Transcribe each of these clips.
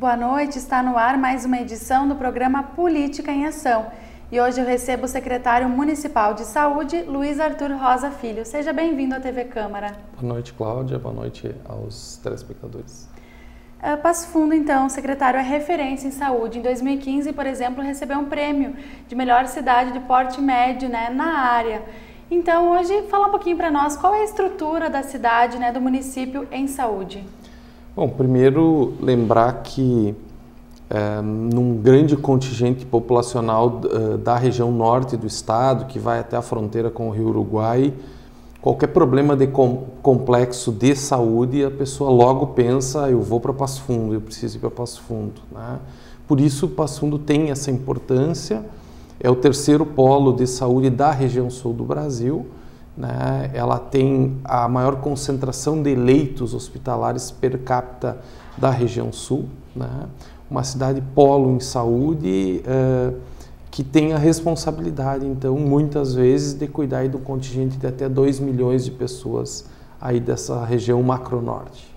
Boa noite, está no ar mais uma edição do programa Política em Ação. E hoje eu recebo o secretário municipal de saúde, Luiz Arthur Rosa Filho. Seja bem-vindo à TV Câmara. Boa noite, Cláudia. Boa noite aos telespectadores. Passo Fundo, então, secretário, é referência em saúde. Em 2015, por exemplo, recebeu um prêmio de melhor cidade de porte médio, na área. Então, hoje, fala um pouquinho para nós, qual é a estrutura da cidade, do município em saúde? Bom, primeiro lembrar que num grande contingente populacional da região norte do estado, que vai até a fronteira com o Rio Uruguai, qualquer problema de complexo de saúde, a pessoa logo pensa, eu vou para Passo Fundo, eu preciso ir para Passo Fundo. Por isso, Passo Fundo tem essa importância, é o terceiro polo de saúde da região sul do Brasil. Ela tem a maior concentração de leitos hospitalares per capita da região sul, uma cidade polo em saúde que tem a responsabilidade, então, muitas vezes, de cuidar do contingente de até 2 milhões de pessoas aí dessa região macro-norte.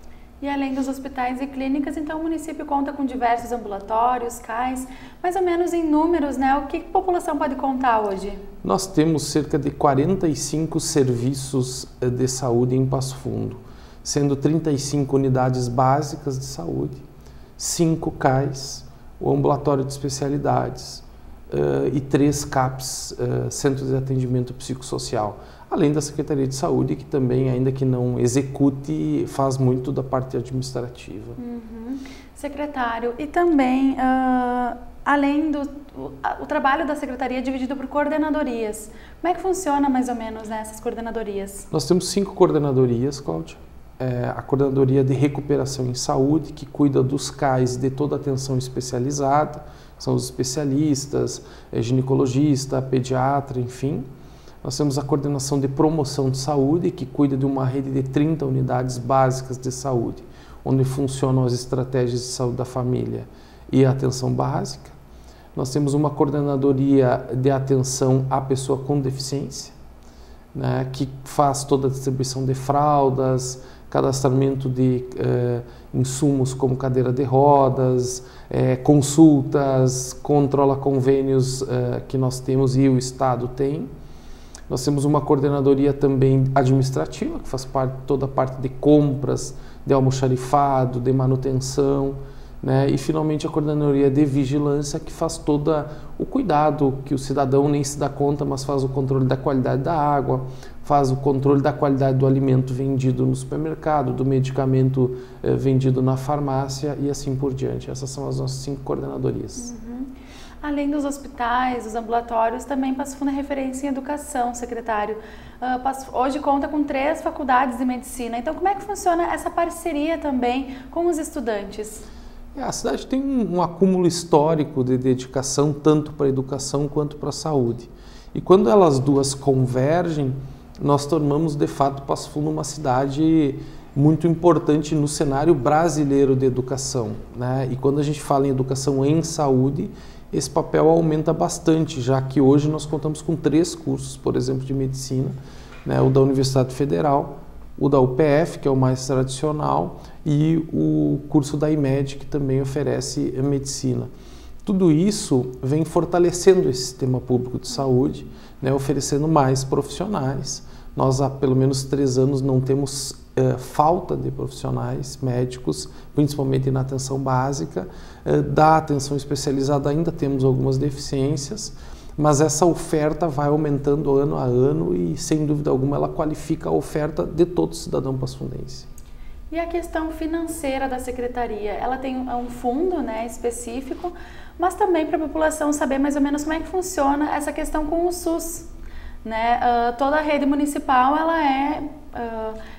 E além dos hospitais e clínicas, então o município conta com diversos ambulatórios, CAIs, mais ou menos em números, O que a população pode contar hoje? Nós temos cerca de 45 serviços de saúde em Passo Fundo, sendo 35 unidades básicas de saúde, 5 CAIs, o ambulatório de especialidades e 3 CAPs, Centros de Atendimento Psicossocial, além da Secretaria de Saúde, que também, ainda que não execute, faz muito da parte administrativa. Secretário, e também, além o trabalho da Secretaria é dividido por coordenadorias. Como é que funciona, mais ou menos, essas coordenadorias? Nós temos 5 coordenadorias, Cláudia. A Coordenadoria de Recuperação em Saúde, que cuida dos CAIs de toda a atenção especializada, são os especialistas, ginecologista, pediatra, enfim. Nós temos a Coordenação de Promoção de Saúde, que cuida de uma rede de 30 unidades básicas de saúde, onde funcionam as estratégias de saúde da família e a atenção básica. Nós temos uma Coordenadoria de Atenção à Pessoa com Deficiência, que faz toda a distribuição de fraldas, cadastramento de insumos como cadeira de rodas, consultas, controla convênios que nós temos e o Estado tem. Nós temos uma coordenadoria também administrativa, que faz toda a parte de compras, de almoxarifado, de manutenção, e finalmente a coordenadoria de vigilância, que faz todo o cuidado que o cidadão nem se dá conta, mas faz o controle da qualidade da água, faz o controle da qualidade do alimento vendido no supermercado, do medicamento vendido na farmácia e assim por diante. Essas são as nossas 5 coordenadorias. Além dos hospitais, dos ambulatórios, também Passo Fundo é referência em educação, secretário. Hoje conta com 3 faculdades de medicina. Então, como é que funciona essa parceria também com os estudantes? A cidade tem um acúmulo histórico de dedicação tanto para a educação quanto para a saúde. E quando elas duas convergem, nós tornamos de fato Passo Fundo uma cidade muito importante no cenário brasileiro de educação. E quando a gente fala em educação em saúde, esse papel aumenta bastante, já que hoje nós contamos com 3 cursos, por exemplo, de medicina, o da Universidade Federal, o da UPF, que é o mais tradicional, e o curso da IMED, que também oferece medicina. Tudo isso vem fortalecendo esse sistema público de saúde, oferecendo mais profissionais. Nós há pelo menos 3 anos não temos falta de profissionais médicos, principalmente na atenção básica. Da atenção especializada ainda temos algumas deficiências, mas essa oferta vai aumentando ano a ano e, sem dúvida alguma, ela qualifica a oferta de todo cidadão passundense. E a questão financeira da Secretaria? Ela tem um fundo específico, mas também para a população saber mais ou menos como é que funciona essa questão com o SUS. Toda a rede municipal ela é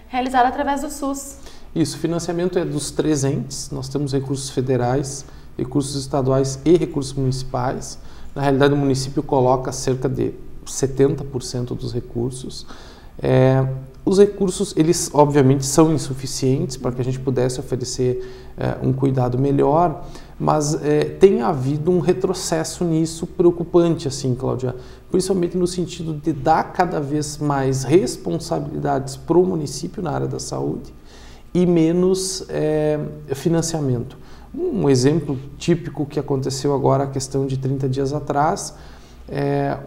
realizada através do SUS. Isso, o financiamento é dos 3 entes, nós temos recursos federais, recursos estaduais e recursos municipais. Na realidade, o município coloca cerca de 70% dos recursos. Os recursos, eles obviamente são insuficientes para que a gente pudesse oferecer um cuidado melhor, mas tem havido um retrocesso nisso preocupante, assim, Cláudia, principalmente no sentido de dar cada vez mais responsabilidades para o município na área da saúde e menos financiamento. Um exemplo típico que aconteceu agora, a questão de 30 dias atrás,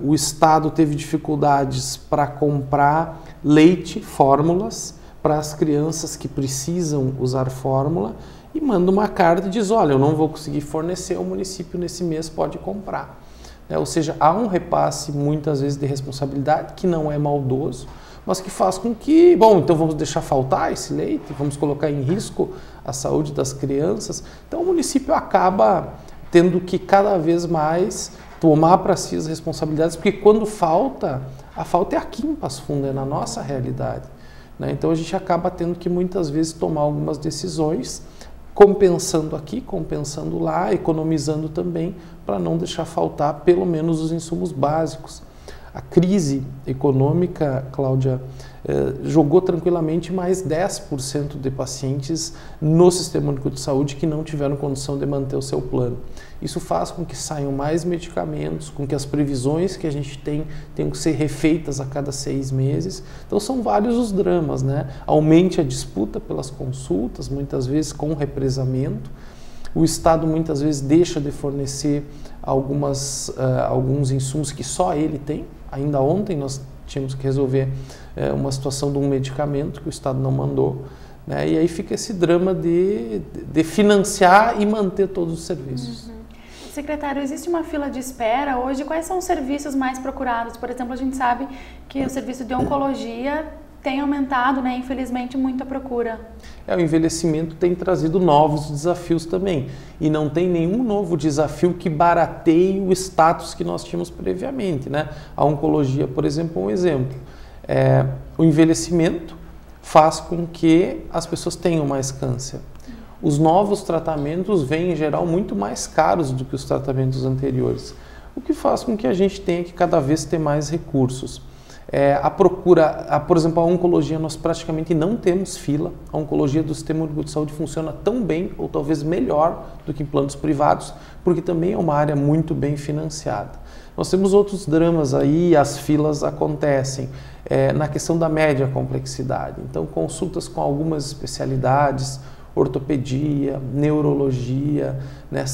o Estado teve dificuldades para comprar leite, fórmulas, para as crianças que precisam usar fórmula, e manda uma carta e diz, olha, eu não vou conseguir fornecer, o município nesse mês pode comprar. Ou seja, há um repasse muitas vezes de responsabilidade, que não é maldoso, mas que faz com que, bom, então vamos deixar faltar esse leite, vamos colocar em risco a saúde das crianças. Então o município acaba tendo que cada vez mais tomar para si as responsabilidades, porque quando falta, a falta é aqui em Passo Fundo, é na nossa realidade. Então a gente acaba tendo que muitas vezes tomar algumas decisões, compensando aqui, compensando lá, economizando também, para não deixar faltar pelo menos os insumos básicos. A crise econômica, Cláudia, jogou tranquilamente mais 10% de pacientes no Sistema Único de Saúde que não tiveram condição de manter o seu plano. Isso faz com que saiam mais medicamentos, com que as previsões que a gente tem tenham que ser refeitas a cada 6 meses. Então são vários os dramas, né? Aumente a disputa pelas consultas, muitas vezes com represamento. O Estado muitas vezes deixa de fornecer alguns insumos que só ele tem. Ainda ontem nós tínhamos que resolver uma situação de um medicamento que o Estado não mandou, né? E aí fica esse drama de financiar e manter todos os serviços. Secretário, existe uma fila de espera hoje? Quais são os serviços mais procurados? Por exemplo, a gente sabe que o serviço de oncologia tem aumentado, né? Infelizmente, muito a procura. O envelhecimento tem trazido novos desafios também. E não tem nenhum novo desafio que barateie o status que nós tínhamos previamente, né? A oncologia, por exemplo, é um exemplo. O envelhecimento faz com que as pessoas tenham mais câncer. Os novos tratamentos vêm, em geral, muito mais caros do que os tratamentos anteriores, o que faz com que a gente tenha que cada vez ter mais recursos. A procura, por exemplo, a oncologia, nós praticamente não temos fila. A oncologia do Sistema Único de Saúde funciona tão bem, ou talvez melhor, do que em planos privados, porque também é uma área muito bem financiada. Nós temos outros dramas aí, as filas acontecem na questão da média complexidade. Então, consultas com algumas especialidades, ortopedia, neurologia, né,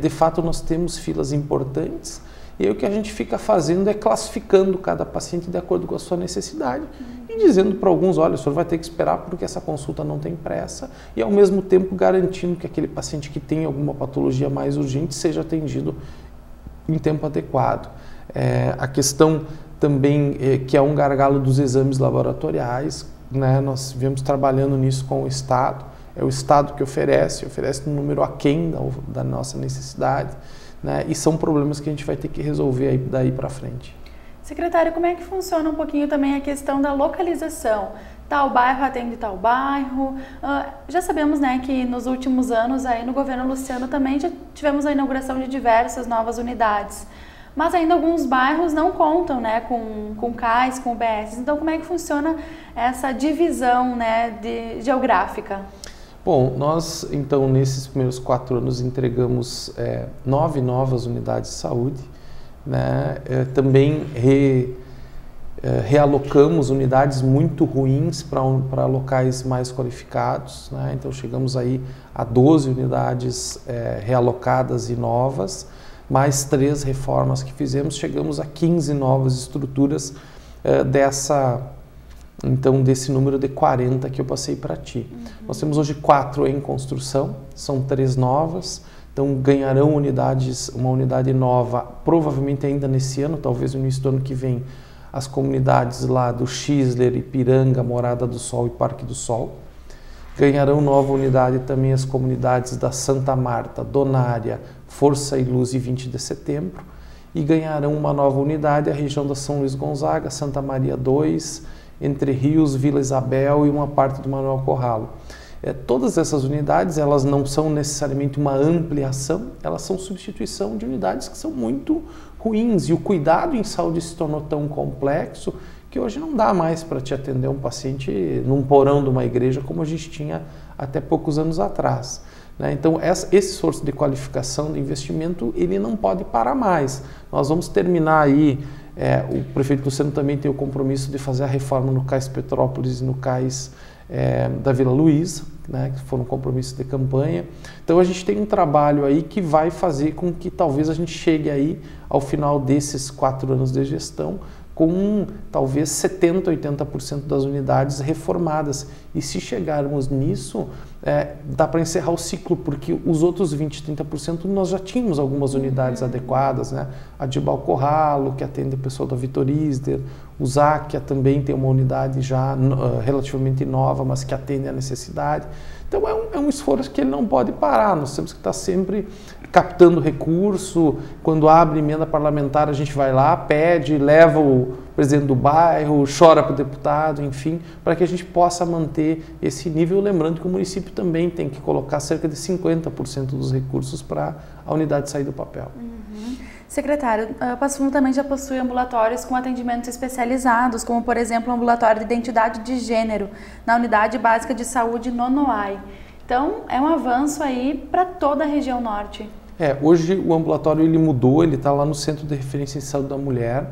de fato nós temos filas importantes, e aí o que a gente fica fazendo é classificando cada paciente de acordo com a sua necessidade e dizendo para alguns, olha, o senhor vai ter que esperar porque essa consulta não tem pressa, e ao mesmo tempo garantindo que aquele paciente que tem alguma patologia mais urgente seja atendido em tempo adequado. A questão também que é um gargalo dos exames laboratoriais, né, nós viemos trabalhando nisso com o Estado. É o Estado que oferece um número aquém da nossa necessidade, né? E são problemas que a gente vai ter que resolver aí, daí para frente. Secretário, como é que funciona um pouquinho também a questão da localização? Tal bairro atende tal bairro. Já sabemos, né, que nos últimos anos aí no governo Luciano também já tivemos a inauguração de diversas novas unidades. Mas ainda alguns bairros não contam, né, com CAIS, com UBS. Então, como é que funciona essa divisão, né, geográfica? Bom, nós, então, nesses primeiros 4 anos entregamos 9 novas unidades de saúde, né? Também realocamos unidades muito ruins para locais mais qualificados, né? Então, chegamos aí a 12 unidades realocadas e novas, mais 3 reformas que fizemos, chegamos a 15 novas estruturas desse número de 40 que eu passei para ti. Nós temos hoje 4 em construção, são 3 novas, então ganharão uma unidade nova, provavelmente ainda nesse ano, talvez no início do ano que vem, as comunidades lá do Xisler, Ipiranga, Morada do Sol e Parque do Sol. Ganharão nova unidade também as comunidades da Santa Marta, Donária, Força e Luz e 20 de Setembro. E ganharão uma nova unidade a região da São Luís Gonzaga, Santa Maria 2, Entre Rios, Vila Isabel e uma parte do Manuel Corralo. Todas essas unidades, elas não são necessariamente uma ampliação, elas são substituição de unidades que são muito ruins. E o cuidado em saúde se tornou tão complexo que hoje não dá mais para te atender um paciente num porão de uma igreja como a gente tinha até poucos anos atrás, né? Então, esse esforço de qualificação, de investimento, ele não pode parar mais. Nós vamos terminar aí. O prefeito Luciano também tem o compromisso de fazer a reforma no CAIS Petrópolis e no CAIS da Vila Luísa, né, que foram compromissos de campanha. Então a gente tem um trabalho aí que vai fazer com que talvez a gente chegue aí ao final desses 4 anos de gestão com talvez 70%, 80% das unidades reformadas. E se chegarmos nisso, dá para encerrar o ciclo, porque os outros 20%, 30% nós já tínhamos algumas unidades adequadas, né? A de Balcorralo, que atende o pessoal da Vitorisder, o Záquia também tem uma unidade já relativamente nova, mas que atende à necessidade. Então é um esforço que ele não pode parar, nós temos que estar sempre captando recurso. Quando abre emenda parlamentar, a gente vai lá, pede, leva o presidente do bairro, chora para o deputado, enfim, para que a gente possa manter esse nível, lembrando que o município também tem que colocar cerca de 50% dos recursos para a unidade sair do papel. Secretário, Passo Fundo também já possui ambulatórios com atendimentos especializados, como por exemplo o ambulatório de identidade de gênero, na Unidade Básica de Saúde Nonoai. Então é um avanço aí para toda a região norte. Hoje o ambulatório ele mudou, ele está lá no Centro de Referência em Saúde da Mulher,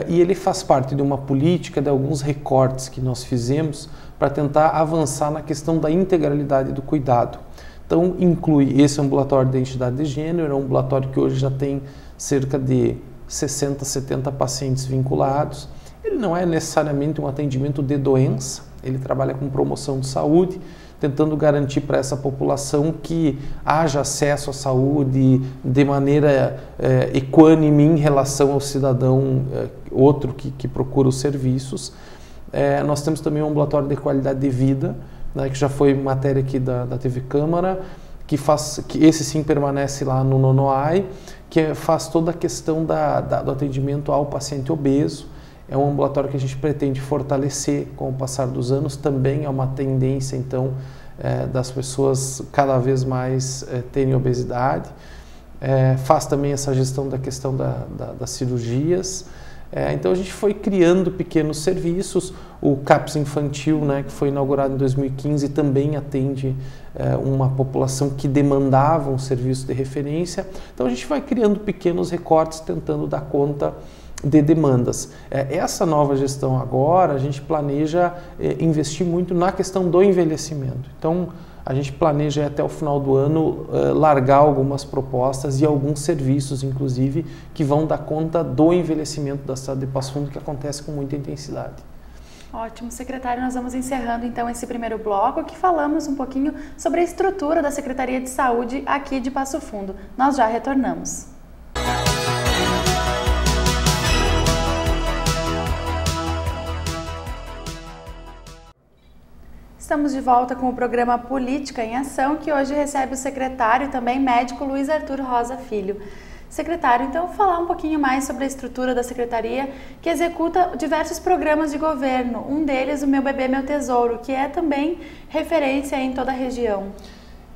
e ele faz parte de uma política, de alguns recortes que nós fizemos para tentar avançar na questão da integralidade do cuidado. Então inclui esse ambulatório de identidade de gênero, é um ambulatório que hoje já tem cerca de 60, 70 pacientes vinculados. Ele não é necessariamente um atendimento de doença, ele trabalha com promoção de saúde, tentando garantir para essa população que haja acesso à saúde de maneira equânime em relação ao cidadão outro que procura os serviços. Nós temos também um ambulatório de qualidade de vida, né, que já foi matéria aqui da TV Câmara, que esse sim permanece lá no Nonoai, que faz toda a questão do atendimento ao paciente obeso. É um ambulatório que a gente pretende fortalecer com o passar dos anos. Também é uma tendência, então, das pessoas cada vez mais terem obesidade. Faz também essa gestão da questão das cirurgias. Então a gente foi criando pequenos serviços. O CAPS Infantil, né, que foi inaugurado em 2015, também atende uma população que demandava um serviço de referência. Então a gente vai criando pequenos recortes, tentando dar conta de demandas. Essa nova gestão agora, a gente planeja investir muito na questão do envelhecimento. Então a gente planeja até o final do ano largar algumas propostas e alguns serviços, inclusive, que vão dar conta do envelhecimento da cidade de Passo Fundo, que acontece com muita intensidade. Ótimo, secretário. Nós vamos encerrando então esse primeiro bloco, que falamos um pouquinho sobre a estrutura da Secretaria de Saúde aqui de Passo Fundo. Nós já retornamos. Estamos de volta com o programa Política em Ação, que hoje recebe o secretário e também médico Luiz Arthur Rosa Filho. Secretário, então, falar um pouquinho mais sobre a estrutura da Secretaria, que executa diversos programas de governo, um deles o Meu Bebê, Meu Tesouro, que é também referência em toda a região.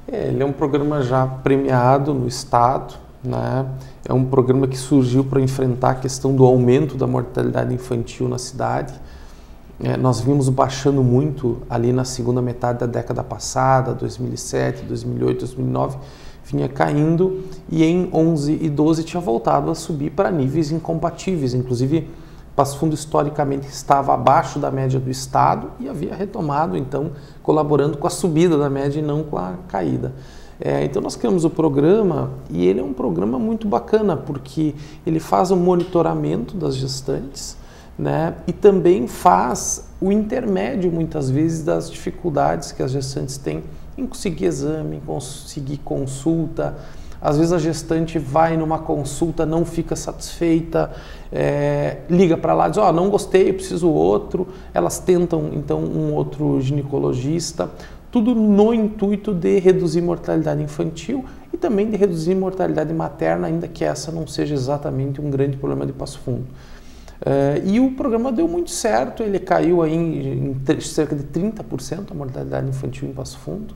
Ele é um programa já premiado no Estado, né? É um programa que surgiu para enfrentar a questão do aumento da mortalidade infantil na cidade. Nós vimos baixando muito ali na segunda metade da década passada, 2007, 2008, 2009, vinha caindo, e em 11 e 12 tinha voltado a subir para níveis incompatíveis. Inclusive, Passo Fundo historicamente estava abaixo da média do Estado e havia retomado, então, colaborando com a subida da média e não com a caída. Então nós criamos o programa, e ele é um programa muito bacana, porque ele faz o monitoramento das gestantes, né, e também faz o intermédio, muitas vezes, das dificuldades que as gestantes têm em conseguir exame, em conseguir consulta. Às vezes a gestante vai numa consulta, não fica satisfeita, liga para lá e diz, não gostei, eu preciso outro. Elas tentam, então, um outro ginecologista, tudo no intuito de reduzir mortalidade infantil e também de reduzir mortalidade materna, ainda que essa não seja exatamente um grande problema de Passo Fundo. E o programa deu muito certo, ele caiu aí em cerca de 30% a mortalidade infantil em Passo Fundo,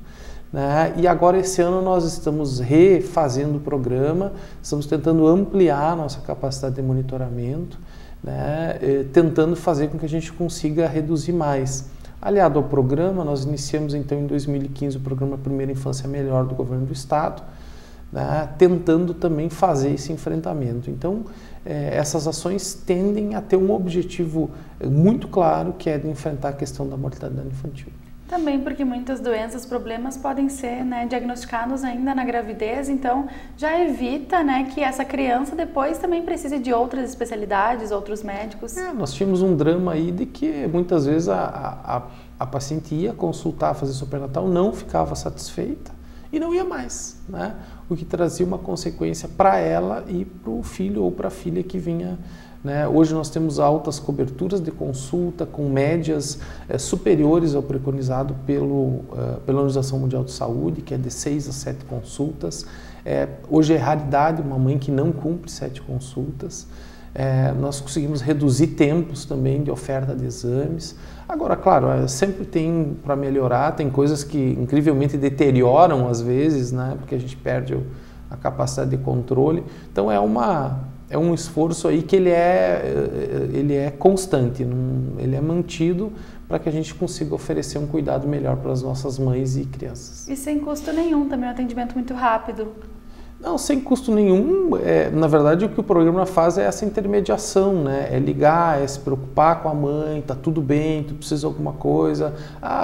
né? E agora esse ano nós estamos refazendo o programa, estamos tentando ampliar a nossa capacidade de monitoramento, né? Tentando fazer com que a gente consiga reduzir mais. Aliado ao programa, nós iniciamos então em 2015 o programa Primeira Infância Melhor do Governo do Estado, né? Tentando também fazer esse enfrentamento. Então, essas ações tendem a ter um objetivo muito claro, que é de enfrentar a questão da mortalidade infantil. Também porque muitas doenças, problemas podem ser, né, diagnosticados ainda na gravidez, então já evita, né, que essa criança depois também precise de outras especialidades, outros médicos. Nós tínhamos um drama aí de que muitas vezes a paciente ia consultar, fazer seu pré-natal, não ficava satisfeita e não ia mais, né? O que trazia uma consequência para ela e para o filho ou para a filha que vinha, né? Hoje nós temos altas coberturas de consulta com médias superiores ao preconizado pela Organização Mundial de Saúde, que é de 6 a 7 consultas. Hoje é raridade uma mãe que não cumpre 7 consultas. Nós conseguimos reduzir tempos também de oferta de exames. Agora, claro, sempre tem para melhorar, tem coisas que incrivelmente deterioram às vezes, né, porque a gente perde a capacidade de controle. Então é um esforço aí que ele é constante, ele é mantido para que a gente consiga oferecer um cuidado melhor para as nossas mães e crianças. E sem custo nenhum também, um atendimento muito rápido. Não, sem custo nenhum. Na verdade, o que o programa faz é essa intermediação, né? É ligar, é se preocupar com a mãe, tá tudo bem, tu precisa de alguma coisa.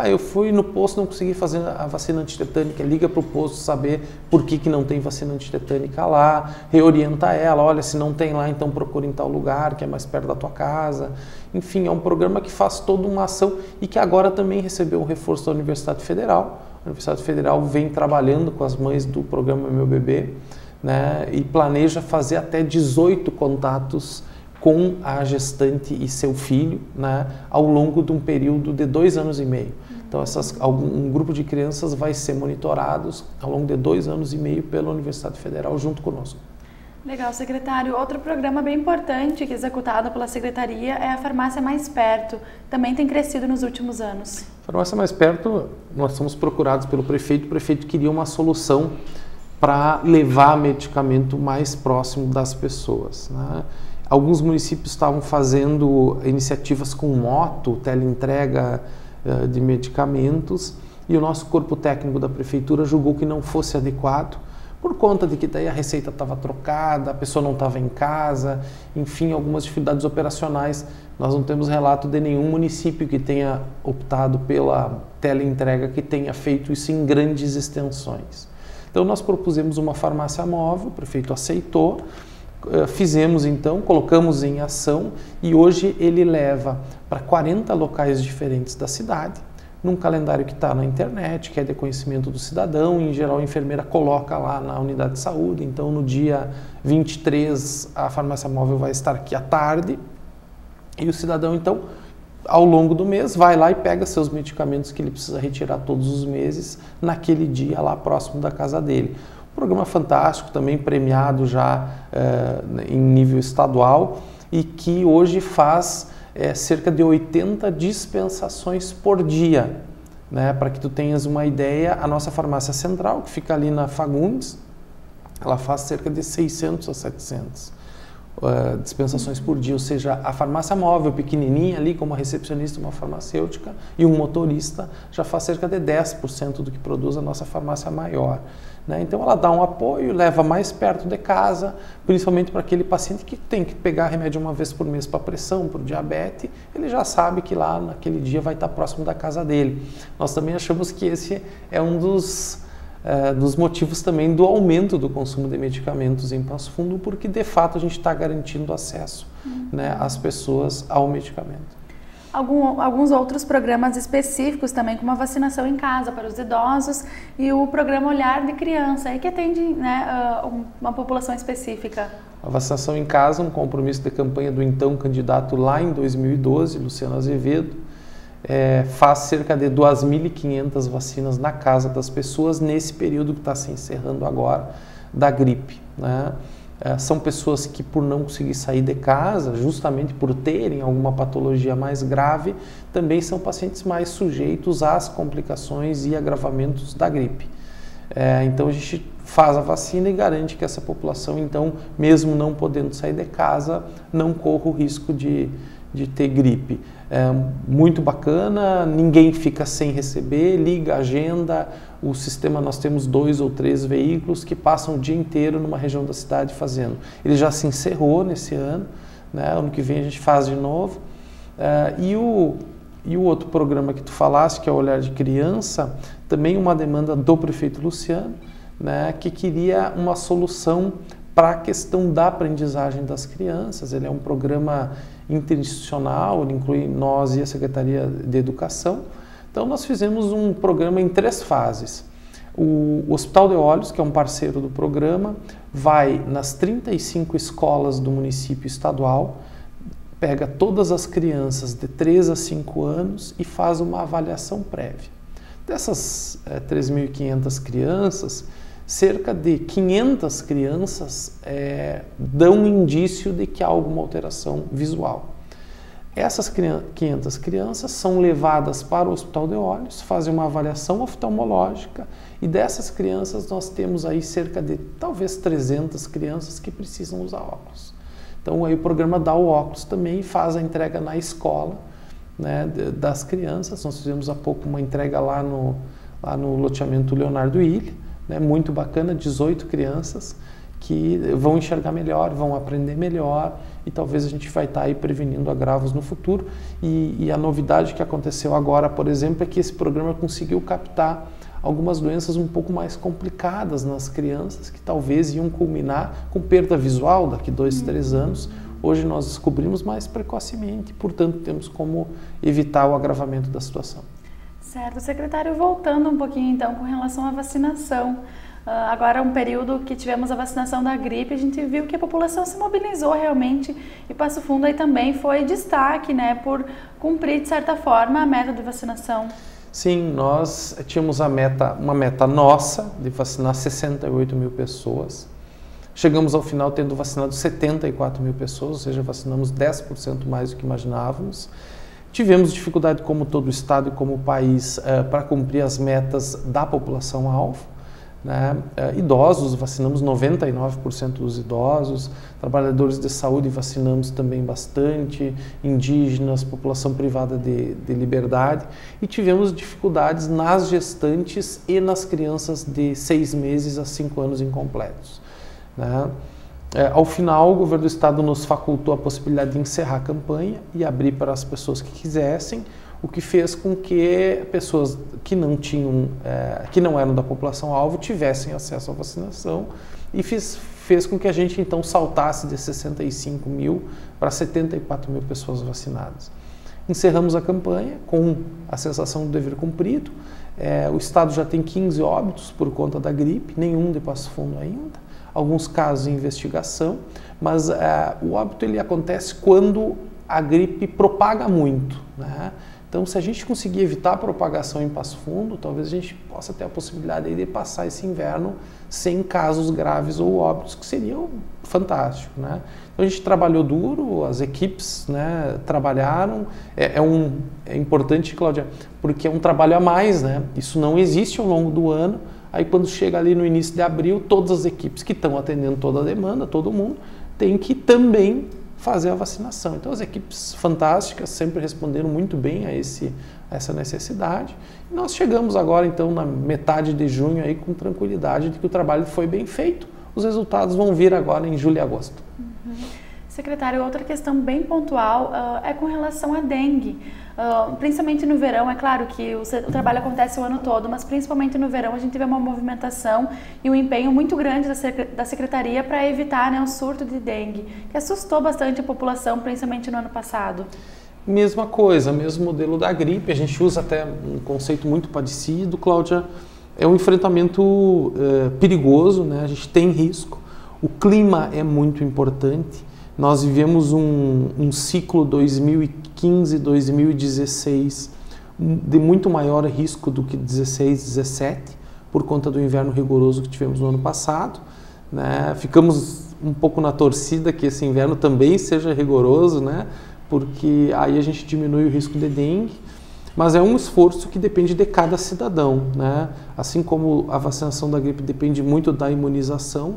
Eu fui no posto, não consegui fazer a vacina antitetânica. Liga para o posto saber por que não tem vacina antitetânica lá, reorienta ela, olha, se não tem lá, então procura em tal lugar, que é mais perto da tua casa. Enfim, é um programa que faz toda uma ação e que agora também recebeu um reforço da Universidade Federal. A Universidade Federal vem trabalhando com as mães do programa Meu Bebê, né, e planeja fazer até 18 contatos com a gestante e seu filho, né, ao longo de um período de 2 anos e meio. Então, um grupo de crianças vai ser monitorados ao longo de 2 anos e meio pela Universidade Federal junto conosco. Legal, secretário. Outro programa bem importante que é executado pela Secretaria é a Farmácia Mais Perto. Também tem crescido nos últimos anos. Farmácia Mais Perto, nós somos procurados pelo prefeito. O prefeito queria uma solução para levar medicamento mais próximo das pessoas, né? Alguns municípios estavam fazendo iniciativas com moto, teleentrega de medicamentos, e o nosso corpo técnico da prefeitura julgou que não fosse adequado, por conta de que daí a receita estava trocada, a pessoa não estava em casa, enfim, algumas dificuldades operacionais. Nós não temos relato de nenhum município que tenha optado pela teleentrega, que tenha feito isso em grandes extensões. Então nós propusemos uma farmácia móvel, o prefeito aceitou, fizemos então, colocamos em ação e hoje ele leva para 40 locais diferentes da cidade, num calendário que está na internet, que é de conhecimento do cidadão. Em geral, a enfermeira coloca lá na unidade de saúde. Então, no dia 23, a farmácia móvel vai estar aqui à tarde. E o cidadão, então, ao longo do mês, vai lá e pega seus medicamentos que ele precisa retirar todos os meses, naquele dia lá próximo da casa dele. Um programa fantástico, também premiado já em nível estadual e que hoje faz cerca de 80 dispensações por dia, né? Para que tu tenhas uma ideia, a nossa farmácia central, que fica ali na Fagundes, ela faz cerca de 600 a 700 dispensações por dia, ou seja, a farmácia móvel pequenininha ali, com uma recepcionista, uma farmacêutica e um motorista, já faz cerca de 10% do que produz a nossa farmácia maior, né? Então ela dá um apoio, leva mais perto de casa, principalmente para aquele paciente que tem que pegar remédio uma vez por mês para pressão, para o diabetes, ele já sabe que lá naquele dia vai estar próximo da casa dele. Nós também achamos que esse é um dos motivos também do aumento do consumo de medicamentos em Passo Fundo, porque de fato a gente está garantindo acesso, né, às pessoas ao medicamento. Alguns outros programas específicos também, como a vacinação em casa para os idosos e o programa Olhar de Criança, aí que atende, né, uma população específica. A vacinação em casa, um compromisso de campanha do então candidato lá em 2012, Luciano Azevedo, faz cerca de 2.500 vacinas na casa das pessoas nesse período que está se encerrando agora da gripe, né? São pessoas que, por não conseguir sair de casa, justamente por terem alguma patologia mais grave, também são pacientes mais sujeitos às complicações e agravamentos da gripe. Então a gente faz a vacina e garante que essa população, então, mesmo não podendo sair de casa, não corra o risco de ter gripe. Muito bacana, ninguém fica sem receber, liga a agenda, o sistema, nós temos 2 ou 3 veículos que passam o dia inteiro numa região da cidade fazendo. Ele já se encerrou nesse ano, né? Ano que vem a gente faz de novo, E o outro programa que tu falaste, que é o Olhar de Criança, também uma demanda do prefeito Luciano, né, que queria uma solução para a questão da aprendizagem das crianças. Ele é um programa interinstitucional, ele inclui nós e a Secretaria de Educação. Então nós fizemos um programa em 3 fases. O Hospital de Olhos, que é um parceiro do programa, vai nas 35 escolas do município estadual, pega todas as crianças de 3 a 5 anos e faz uma avaliação prévia. Dessas 3.500 crianças, cerca de 500 crianças dão um indício de que há alguma alteração visual. Essas 500 crianças são levadas para o Hospital de Olhos, fazem uma avaliação oftalmológica e dessas crianças nós temos aí cerca de talvez 300 crianças que precisam usar óculos. Então aí o programa dá o óculos também e faz a entrega na escola, né, das crianças. Nós fizemos há pouco uma entrega lá no loteamento Leonardo Ilha, né, muito bacana, 18 crianças que vão enxergar melhor, vão aprender melhor e talvez a gente vai estar aí prevenindo agravos no futuro. E a novidade que aconteceu agora, por exemplo, é que esse programa conseguiu captar algumas doenças um pouco mais complicadas nas crianças que talvez iam culminar com perda visual daqui 2, 3 anos. Hoje nós descobrimos mais precocemente, portanto temos como evitar o agravamento da situação. Certo. Secretário, voltando um pouquinho então com relação à vacinação. Agora, um período que tivemos a vacinação da gripe, a gente viu que a população se mobilizou realmente e Passo Fundo aí também foi destaque, né, por cumprir de certa forma a meta de vacinação. Sim, nós tínhamos uma meta nossa de vacinar 68 mil pessoas. Chegamos ao final tendo vacinado 74 mil pessoas, ou seja, vacinamos 10% mais do que imaginávamos. Tivemos dificuldade, como todo o estado e como o país, para cumprir as metas da população-alvo. Né? Idosos, vacinamos 99% dos idosos, trabalhadores de saúde vacinamos também bastante, indígenas, população privada de liberdade, e tivemos dificuldades nas gestantes e nas crianças de 6 meses a 5 anos incompletos. Né? Ao final, o governo do estado nos facultou a possibilidade de encerrar a campanha e abrir para as pessoas que quisessem, o que fez com que pessoas que não tinham, que não eram da população-alvo tivessem acesso à vacinação e fez com que a gente então saltasse de 65 mil para 74 mil pessoas vacinadas. Encerramos a campanha com a sensação do dever cumprido. O estado já tem 15 óbitos por conta da gripe, nenhum de Passo Fundo ainda. Alguns casos em investigação, mas o óbito ele acontece quando a gripe propaga muito, né? Então, se a gente conseguir evitar a propagação em Passo Fundo, talvez a gente possa ter a possibilidade de passar esse inverno sem casos graves ou óbitos, que seria fantástico, né? Então, a gente trabalhou duro, as equipes, né, trabalharam. É importante, Cláudia, porque é um trabalho a mais, né? Isso não existe ao longo do ano. Aí, quando chega ali no início de abril, todas as equipes que estão atendendo toda a demanda, todo mundo, tem que também fazer a vacinação. Então, as equipes fantásticas sempre responderam muito bem a essa necessidade. E nós chegamos agora, então, na metade de junho, aí, com tranquilidade de que o trabalho foi bem feito. Os resultados vão vir agora em julho e agosto. Uhum. Secretário, outra questão bem pontual é com relação à dengue. Principalmente no verão, é claro que o trabalho acontece o ano todo, mas principalmente no verão a gente vê uma movimentação e um empenho muito grande da Secretaria para evitar, né, um surto de dengue, que assustou bastante a população, principalmente no ano passado. Mesma coisa, mesmo modelo da gripe, a gente usa até um conceito muito parecido, Cláudia. É um enfrentamento perigoso, né? A gente tem risco, o clima é muito importante. Nós vivemos um ciclo 2015-2016 de muito maior risco do que 16-17, por conta do inverno rigoroso que tivemos no ano passado, né? Ficamos um pouco na torcida que esse inverno também seja rigoroso, né? Porque aí a gente diminui o risco de dengue, mas é um esforço que depende de cada cidadão, né? Assim como a vacinação da gripe depende muito da imunização,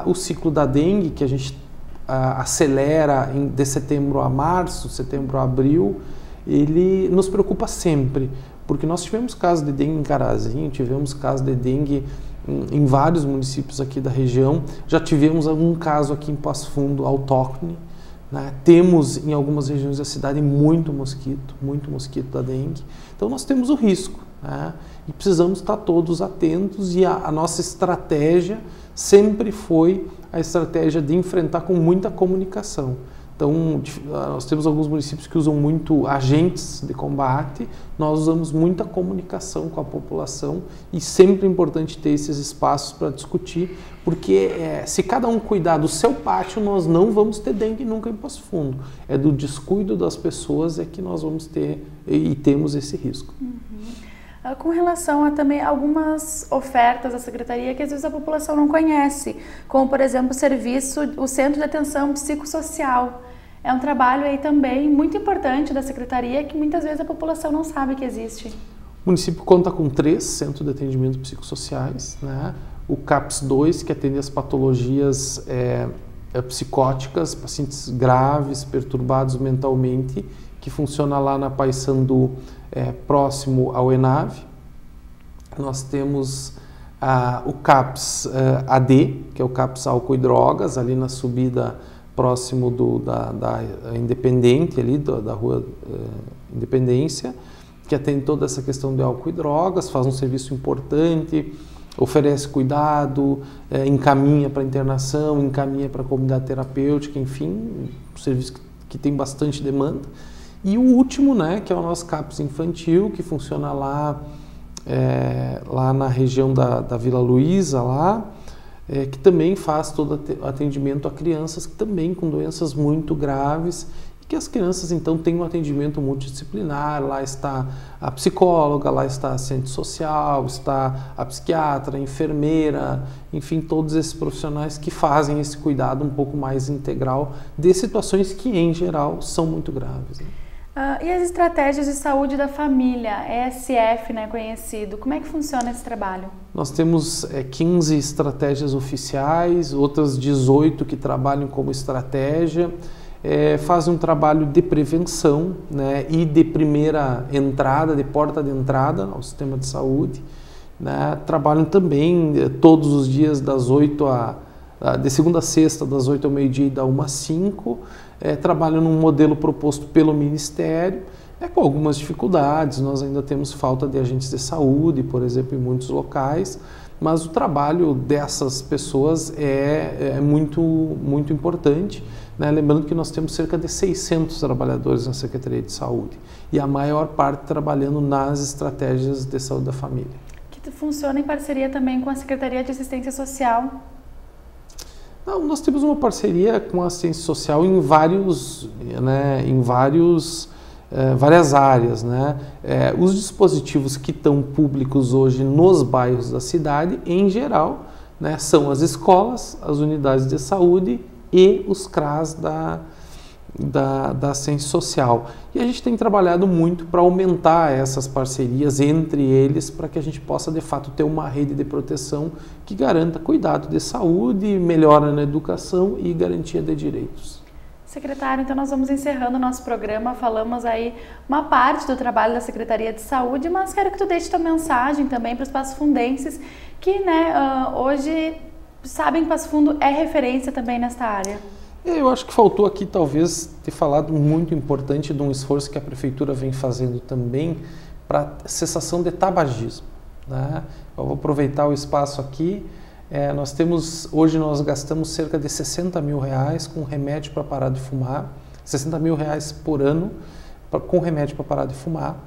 o ciclo da dengue, que a gente acelera de setembro a março, setembro a abril, ele nos preocupa sempre, porque nós tivemos casos de dengue em Carazinho, tivemos casos de dengue em vários municípios aqui da região, já tivemos um caso aqui em Passo Fundo autóctone, né? Temos em algumas regiões da cidade muito mosquito da dengue. Então nós temos o risco, né? E precisamos estar todos atentos, e a nossa estratégia sempre foi a estratégia de enfrentar com muita comunicação. Então, nós temos alguns municípios que usam muito agentes de combate, nós usamos muita comunicação com a população, e sempre é importante ter esses espaços para discutir, porque se cada um cuidar do seu pátio, nós não vamos ter dengue nunca em Passo Fundo. É do descuido das pessoas é que nós vamos ter e temos esse risco. Com relação a também algumas ofertas da Secretaria que às vezes a população não conhece, como por exemplo o Centro de Atenção Psicossocial. É um trabalho aí também muito importante da Secretaria que muitas vezes a população não sabe que existe. O município conta com 3 centros de atendimento psicossociais, né? O CAPS 2, que atende as patologias psicóticas, pacientes graves, perturbados mentalmente, que funciona lá na Paissandu, próximo ao ENAV. Nós temos o CAPS AD, que é o CAPS Álcool e Drogas, ali na subida próximo da Independente, ali da rua Independência, que atende toda essa questão de álcool e drogas, faz um serviço importante, oferece cuidado, encaminha para internação, encaminha para a comunidade terapêutica, enfim, um serviço que tem bastante demanda. E o último, né, que é o nosso CAPS infantil, que funciona lá na região da Vila Luísa, que também faz todo atendimento a crianças que também com doenças muito graves, e que as crianças então têm um atendimento multidisciplinar. Lá está a psicóloga, lá está a assistente social, está a psiquiatra, a enfermeira, enfim, todos esses profissionais que fazem esse cuidado um pouco mais integral de situações que em geral são muito graves, né? E as estratégias de saúde da família, ESF, né, conhecido, como é que funciona esse trabalho? Nós temos 15 estratégias oficiais, outras 18 que trabalham como estratégia, fazem um trabalho de prevenção, né, e de primeira entrada, de porta de entrada ao sistema de saúde, né, trabalham também todos os dias de segunda a sexta, das 8 ao meio-dia e da 1 às 5, trabalham num modelo proposto pelo Ministério, com algumas dificuldades. Nós ainda temos falta de agentes de saúde, por exemplo, em muitos locais, mas o trabalho dessas pessoas é muito, muito importante, né? Lembrando que nós temos cerca de 600 trabalhadores na Secretaria de Saúde, e a maior parte trabalhando nas estratégias de saúde da família. Que funciona em parceria também com a Secretaria de Assistência Social. Não, nós temos uma parceria com a assistência social em várias áreas, né? Os dispositivos que estão públicos hoje nos bairros da cidade, em geral, né, são as escolas, as unidades de saúde e os CRAS da assistência social. E a gente tem trabalhado muito para aumentar essas parcerias entre eles, para que a gente possa, de fato, ter uma rede de proteção que garanta cuidado de saúde, melhora na educação e garantia de direitos. Secretário, então nós vamos encerrando o nosso programa. Falamos aí uma parte do trabalho da Secretaria de Saúde, mas quero que tu deixe tua mensagem também para os passofundenses que, né, hoje sabem que Passo Fundo é referência também nesta área. Eu acho que faltou aqui talvez ter falado muito importante de um esforço que a Prefeitura vem fazendo também para cessação de tabagismo, né? Eu vou aproveitar o espaço aqui. Hoje nós gastamos cerca de R$60 mil com remédio para parar de fumar, R$60 mil por ano com remédio para parar de fumar.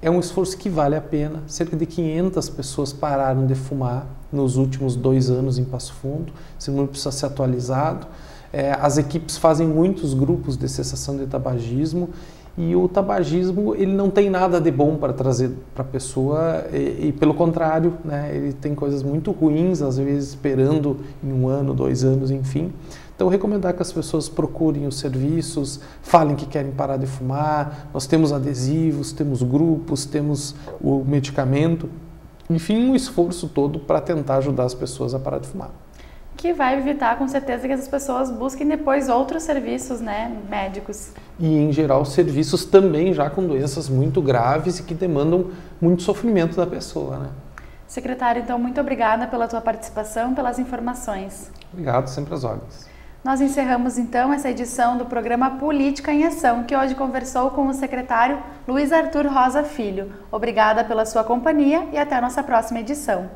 É um esforço que vale a pena. Cerca de 500 pessoas pararam de fumar nos últimos 2 anos em Passo Fundo. Esse número precisa ser atualizado. As equipes fazem muitos grupos de cessação de tabagismo, e o tabagismo ele não tem nada de bom para trazer para a pessoa, e pelo contrário, né, ele tem coisas muito ruins, às vezes esperando em 1 ano, 2 anos, enfim. Então, recomendar que as pessoas procurem os serviços, falem que querem parar de fumar. Nós temos adesivos, temos grupos, temos o medicamento, enfim, um esforço todo para tentar ajudar as pessoas a parar de fumar. Que vai evitar, com certeza, que essas pessoas busquem depois outros serviços, né, médicos. E, em geral, serviços também já com doenças muito graves e que demandam muito sofrimento da pessoa, né? Secretário, então, muito obrigada pela tua participação, pelas informações. Obrigado, sempre às ordens. Nós encerramos então essa edição do programa Política em Ação, que hoje conversou com o secretário Luiz Arthur Rosa Filho. Obrigada pela sua companhia e até a nossa próxima edição.